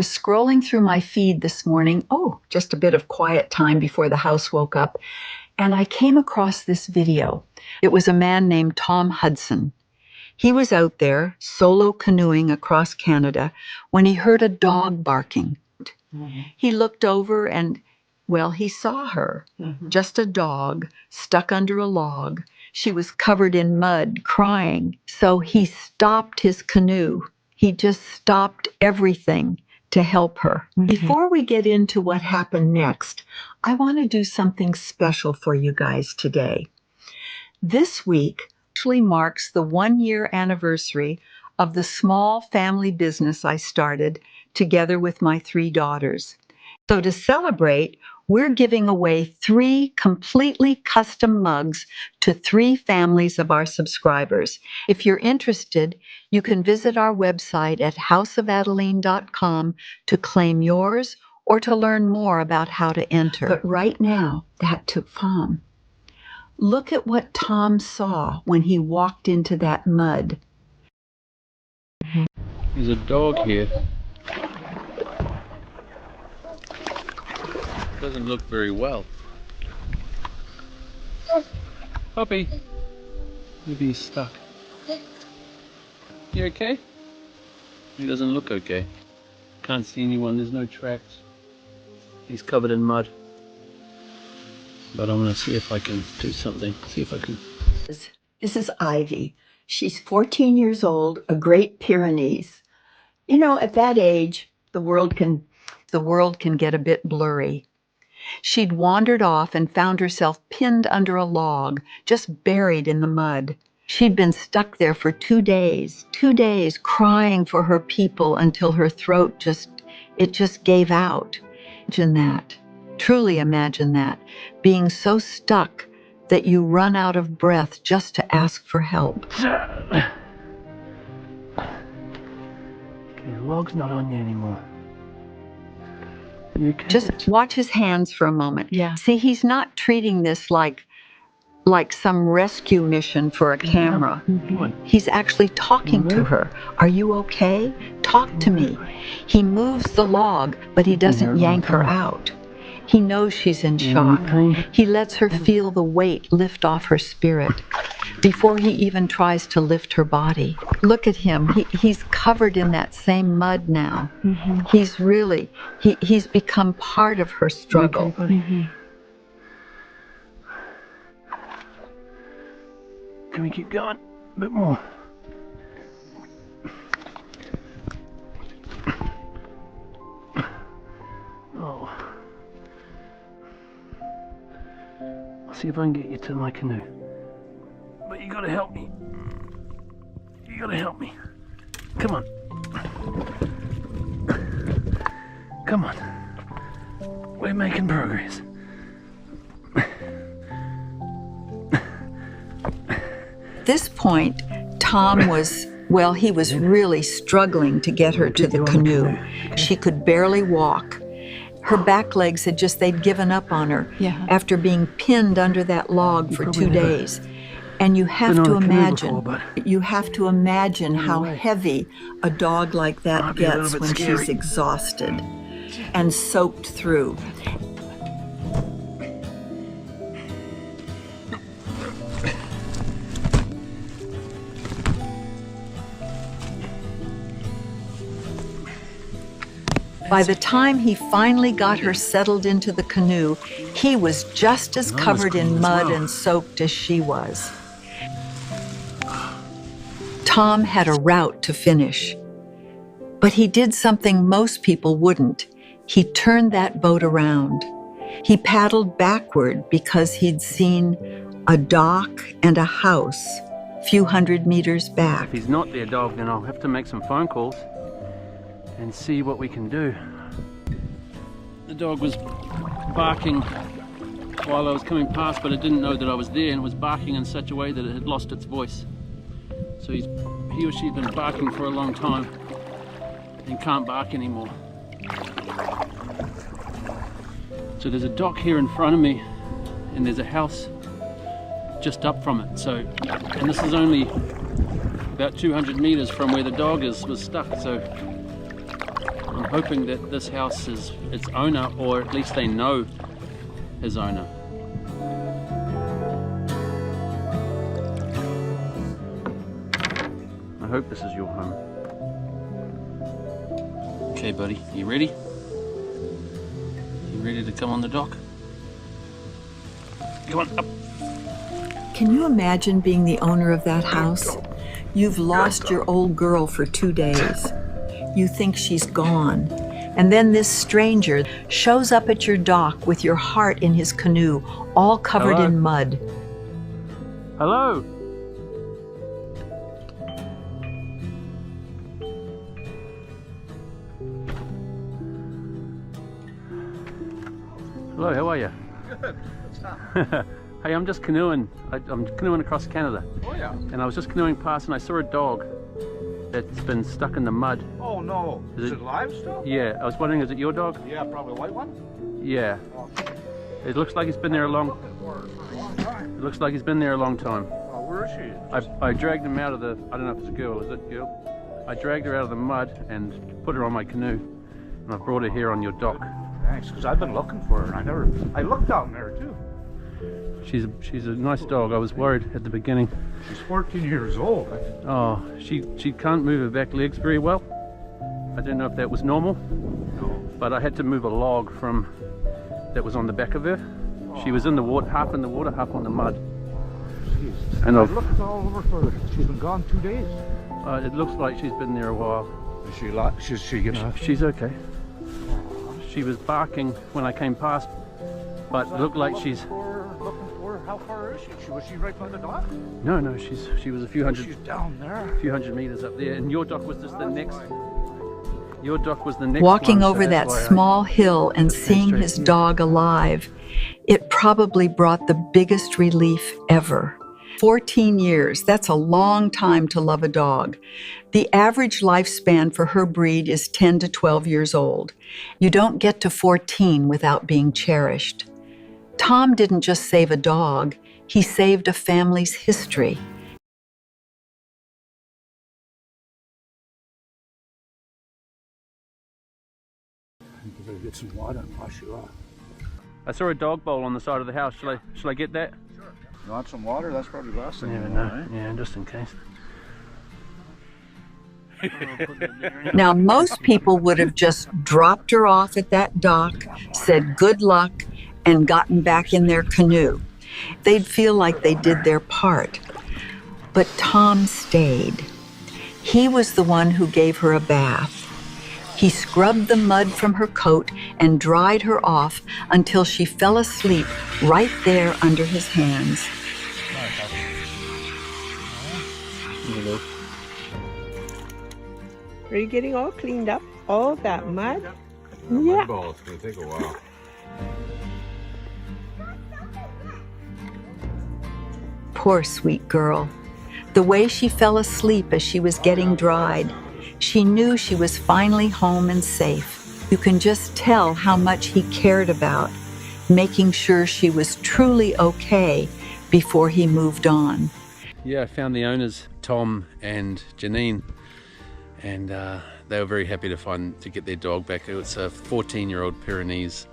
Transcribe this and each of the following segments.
was scrolling through my feed this morning, just a bit of quiet time before the house woke up, and I came across this video. It was a man named Tom Hudson. He was out there solo canoeing across Canada when he heard a dog barking. Mm-hmm. He looked over and, well, he saw her, just a dog stuck under a log. She was covered in mud, crying. So he stopped his canoe. He just stopped everything to help her. Mm-hmm. Before we get into what happened next, I want to do something special for you guys today. This week actually marks the 1-year anniversary of the small family business I started together with my 3 daughters. So to celebrate, we're giving away 3 completely custom mugs to 3 families of our subscribers. If you're interested, you can visit our website at houseofadaline.com to claim yours or to learn more about how to enter. But right now, that took Tom. Look at what Tom saw when he walked into that mud. There's a dog here. Doesn't look very well. Puppy. Maybe he's stuck. You okay? He doesn't look okay. Can't see anyone, there's no tracks. He's covered in mud. But I'm gonna see if I can do something. See if I can. This is Ivy. She's 14 years old, a Great Pyrenees. You know, at that age, the world can get a bit blurry. She'd wandered off and found herself pinned under a log, just buried in the mud. She'd been stuck there for 2 days, crying for her people until her throat just gave out. Imagine that. Truly imagine that, being so stuck that you run out of breath just to ask for help. Okay, the log's not on you anymore. You okay? Just watch his hands for a moment. Yeah. See, he's not treating this like some rescue mission for a camera. He's actually talking to her. Are you okay? Talk to me. He moves the log, but he doesn't yank her out. He knows she's in shock. He lets her feel the weight lift off her spirit before he even tries to lift her body. Look at him. He's covered in that same mud now. Mm-hmm. He's become part of her struggle. Okay, mm-hmm. Can we keep going? A bit more. Oh. I'll see if I can get you to my canoe. But you gotta help me. You gotta help me. Come on. Come on. We're making progress. At this point, Tom was really struggling to get her to the canoe. She could barely walk. Her back legs they'd given up on her after being pinned under that log for 2 days. And you have to imagine how heavy a dog like that gets when she's exhausted and soaked through. By the time he finally got her settled into the canoe, he was just as covered in mud and soaked as she was. Tom had a route to finish, but he did something most people wouldn't. He turned that boat around. He paddled backward because he'd seen a dock and a house a few hundred meters back. If he's not there, dog, then I'll have to make some phone calls and see what we can do. The dog was barking while I was coming past, but it didn't know that I was there, and it was barking in such a way that it had lost its voice. So he or she had been barking for a long time and can't bark anymore. So there's a dock here in front of me, and there's a house just up from it. So, and this is only about 200 meters from where the dog was stuck. So I'm hoping that this house is its owner, or at least they know his owner. I hope this is your home. Okay, buddy, you ready? You ready to come on the dock? Come on, up. Can you imagine being the owner of that house? You've lost your old girl for 2 days. You think she's gone. And then this stranger shows up at your dock with your heart in his canoe, all covered Hello? in mud. Hello. Hello, how are you? Good. Hey, I'm just canoeing. I'm canoeing across Canada. Oh yeah. And I was just canoeing past and I saw a dog that's been stuck in the mud. Oh no. Is Is it live still? Yeah, I was wondering, is it your dog? Yeah, probably a white one. Yeah. Oh, It looks like he's been there a long. looking for her for a long time. It looks like he's been there a long time. Where is she? I dragged him out of the. I don't know if it's a girl. Is it a girl? I dragged her out of the mud and put her on my canoe, and I brought her here on your dock. Thanks, because I've been looking for her. I looked down there too. She's a nice dog. I was worried at the beginning. She's 14 years old. Oh, she can't move her back legs very well. I don't know if that was normal, but I had to move a log from that was on the back of her. She was in the water, half in the water, half on the mud. Jeez. And I've looked all over for her. She's been gone 2 days. It looks like she's been there a while. Is she gonna? She's okay. She was barking when I came past, but it looked like she's. Looking for her. How far is she? Was she right by the dock? No, she was a few hundred. She's down there. Few hundred meters up there, and your dock was just the next. Your dock was the next. Walking one, so over that's that why I- small hill and just came seeing straight his here. dog alive, it probably brought the biggest relief ever. 14 years, that's a long time to love a dog. The average lifespan for her breed is 10 to 12 years old. You don't get to 14 without being cherished. Tom didn't just save a dog, he saved a family's history. You better get some water and wash you off. I saw a dog bowl on the side of the house. Shall I get that? You want some water? That's probably the last thing Never you know. want, right? Yeah, just in case. Now, most people would have just dropped her off at that dock, said good luck, and gotten back in their canoe. They'd feel like they did their part. But Tom stayed. He was the one who gave her a bath. He scrubbed the mud from her coat and dried her off until she fell asleep right there under his hands. Are you getting all cleaned up? All that mud? Yeah. It's gonna take a while. Poor sweet girl. The way she fell asleep as she was getting dried, she knew she was finally home and safe. You can just tell how much he cared about making sure she was truly okay before he moved on. Yeah, I found the owners, Tom and Janine, and they were very happy to get their dog back. It's a 14-year-old Pyrenees.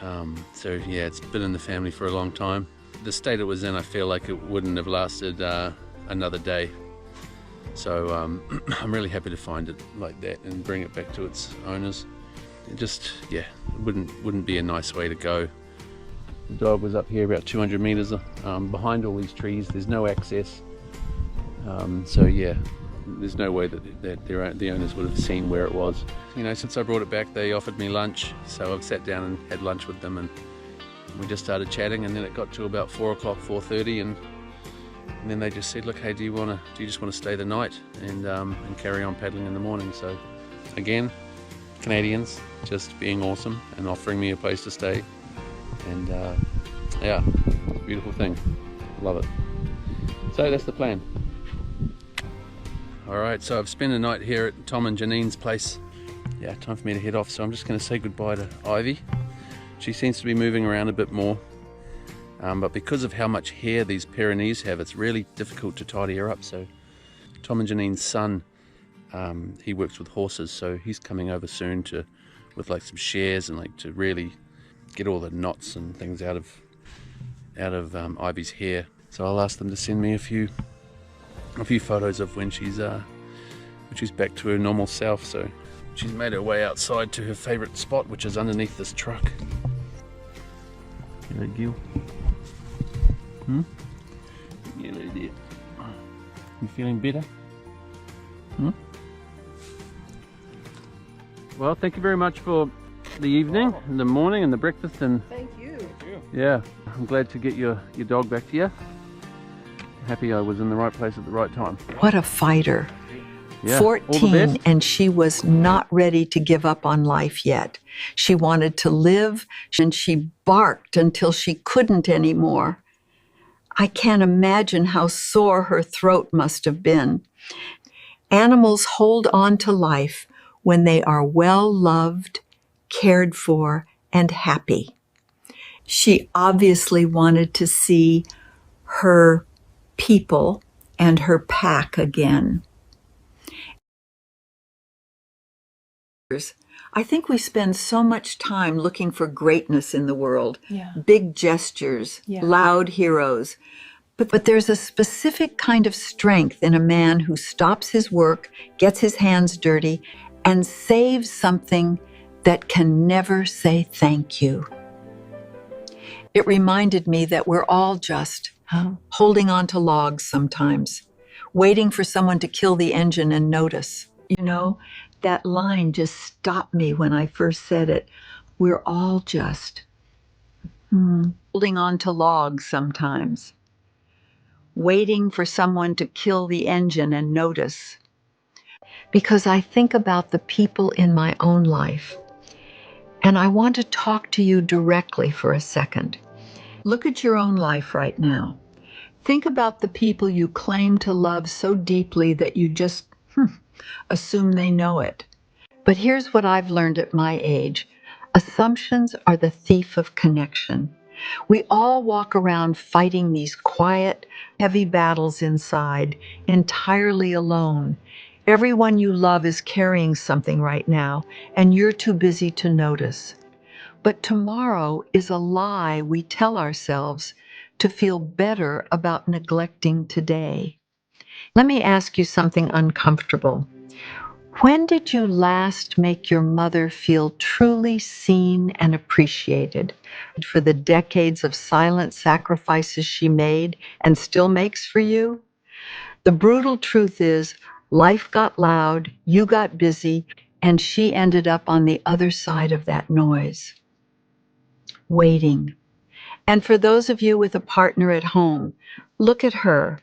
So yeah, it's been in the family for a long time. The state it was in, I feel like it wouldn't have lasted another day. So I'm really happy to find it like that and bring it back to its owners. It just, yeah, it wouldn't be a nice way to go. The dog was up here about 200 meters behind all these trees. There's no access. So yeah, there's no way that the owners would have seen where it was. You know, since I brought it back, they offered me lunch. So I've sat down and had lunch with them, and we just started chatting, and then it got to about 4 o'clock, 4:30, and then they just said, look, hey, do you just want to stay the night and carry on paddling in the morning? So again, Canadians just being awesome and offering me a place to stay, and yeah, beautiful thing, love it. So that's the plan. All right, so I've spent a night here at Tom and Janine's place. Yeah, time for me to head off, so I'm just going to say goodbye to Ivy. She seems to be moving around a bit more, but because of how much hair these Pyrenees have, it's really difficult to tidy her up. So Tom and Janine's son he works with horses, so he's coming over soon with like some shears and like to really get all the knots and things out of Ivy's hair. So I'll ask them to send me a few photos of when she's back to her normal self. So she's made her way outside to her favourite spot, which is underneath this truck. Hello, Gil. Hello there. You feeling better? Well, thank you very much for the evening and the morning and the breakfast, and Thank you. yeah, I'm glad to get your dog back to you. Happy I was in the right place at the right time. What a fighter. Yeah, all the 14, best. and she was not ready to give up on life yet. She wanted to live, and she barked until she couldn't anymore. I can't imagine how sore her throat must have been. Animals hold on to life when they are well loved, cared for, and happy. She obviously wanted to see her people and her pack again. I think we spend so much time looking for greatness in the world, big gestures, loud heroes. But there's a specific kind of strength in a man who stops his work, gets his hands dirty, and saves something that can never say thank you. It reminded me that we're all just holding on to logs sometimes, waiting for someone to kill the engine and notice. You know, that line just stopped me when I first said it. We're all just holding on to logs sometimes, waiting for someone to kill the engine and notice. Because I think about the people in my own life, and I want to talk to you directly for a second. Look at your own life right now. Think about the people you claim to love so deeply that you just assume they know it. But here's what I've learned at my age. Assumptions are the thief of connection. We all walk around fighting these quiet, heavy battles inside, entirely alone. Everyone you love is carrying something right now, and you're too busy to notice. But tomorrow is a lie we tell ourselves to feel better about neglecting today. Let me ask you something uncomfortable. When did you last make your mother feel truly seen and appreciated for the decades of silent sacrifices she made and still makes for you? The brutal truth is, life got loud, you got busy, and she ended up on the other side of that noise, waiting. And for those of you with a partner at home, look at her.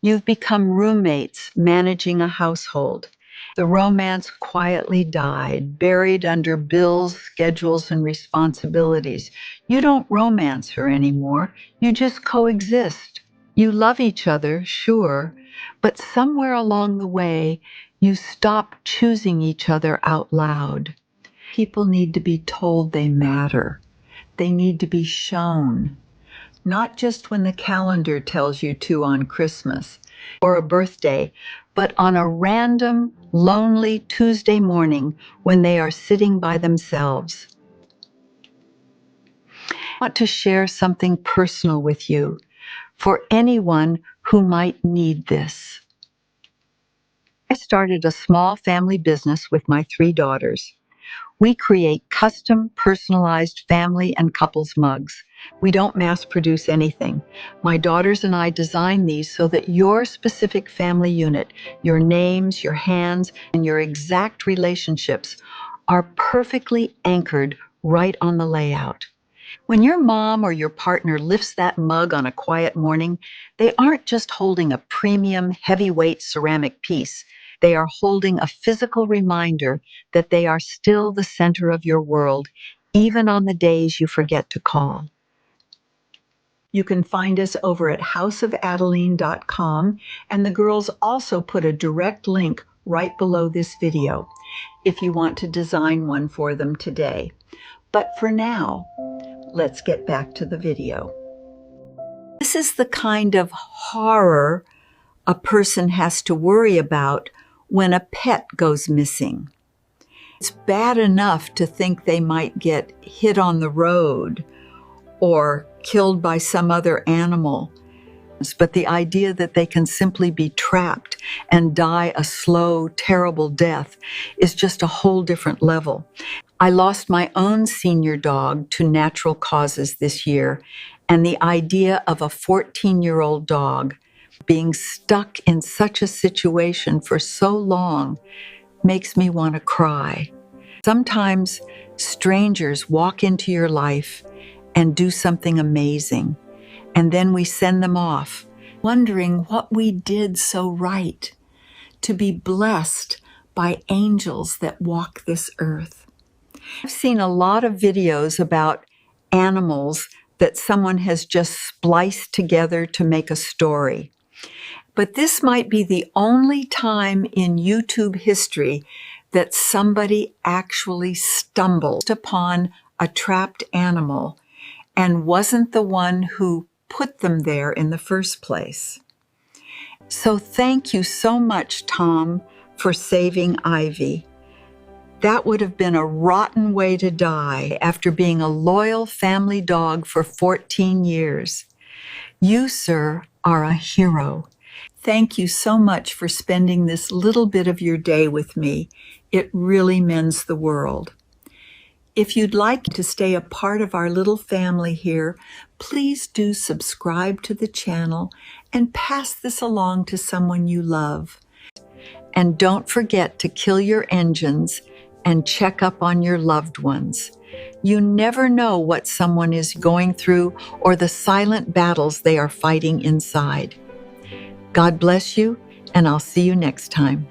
You've become roommates managing a household. The romance quietly died, buried under bills, schedules, and responsibilities. You don't romance her anymore. You just coexist. You love each other, sure, but somewhere along the way, you stop choosing each other out loud. People need to be told they matter. They need to be shown. Not just when the calendar tells you to on Christmas or a birthday, but on a random, lonely Tuesday morning when they are sitting by themselves. I want to share something personal with you for anyone who might need this. I started a small family business with my 3 daughters. We create custom, personalized family and couples mugs. We don't mass produce anything. My daughters and I design these so that your specific family unit, your names, your hands, and your exact relationships are perfectly anchored right on the layout. When your mom or your partner lifts that mug on a quiet morning, they aren't just holding a premium, heavyweight ceramic piece. They are holding a physical reminder that they are still the center of your world, even on the days you forget to call. You can find us over at houseofadaline.com, and the girls also put a direct link right below this video if you want to design one for them today. But for now, let's get back to the video. This is the kind of horror a person has to worry about when a pet goes missing. It's bad enough to think they might get hit on the road or killed by some other animal, but the idea that they can simply be trapped and die a slow, terrible death is just a whole different level. I lost my own senior dog to natural causes this year, and the idea of a 14-year-old dog being stuck in such a situation for so long makes me want to cry. Sometimes strangers walk into your life and do something amazing, and then we send them off, wondering what we did so right to be blessed by angels that walk this earth. I've seen a lot of videos about animals that someone has just spliced together to make a story. But this might be the only time in YouTube history that somebody actually stumbled upon a trapped animal and wasn't the one who put them there in the first place. So thank you so much, Tom, for saving Ivy. That would have been a rotten way to die after being a loyal family dog for 14 years. You, sir, are a hero. Thank you so much for spending this little bit of your day with me. It really means the world. If you'd like to stay a part of our little family here, please do subscribe to the channel and pass this along to someone you love. And don't forget to kill your engines and check up on your loved ones. You never know what someone is going through or the silent battles they are fighting inside. God bless you, and I'll see you next time.